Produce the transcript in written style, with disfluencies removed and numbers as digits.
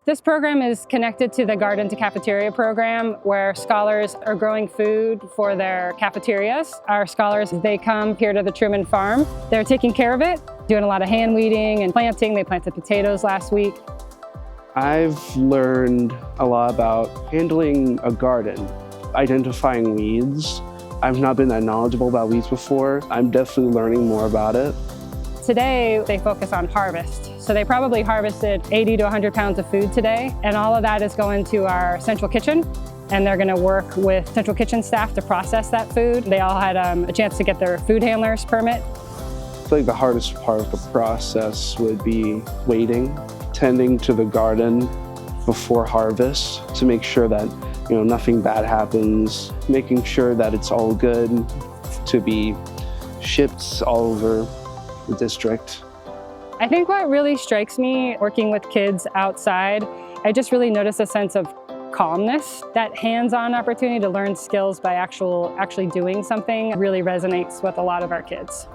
This program is connected to the Garden to Cafeteria program, where scholars are growing food for their cafeterias. Our scholars, they come here to the Truman farm. They're taking care of it, doing a lot of hand weeding and planting. They planted potatoes last week. I've learned a lot about handling a garden, identifying weeds. I've not been that knowledgeable about weeds before. I'm definitely learning more about it. Today, they focus on harvest. So they probably harvested 80 to 100 pounds of food today, and all of that is going to our Central Kitchen, and they're gonna work with Central Kitchen staff to process that food. They all had a chance to get their food handler's permit. I feel like the hardest part of the process would be waiting, tending to the garden before harvest to make sure that nothing bad happens, making sure that it's all good to be shipped all over the district. I think what really strikes me working with kids outside, I just really notice a sense of calmness. That hands-on opportunity to learn skills by actually doing something really resonates with a lot of our kids.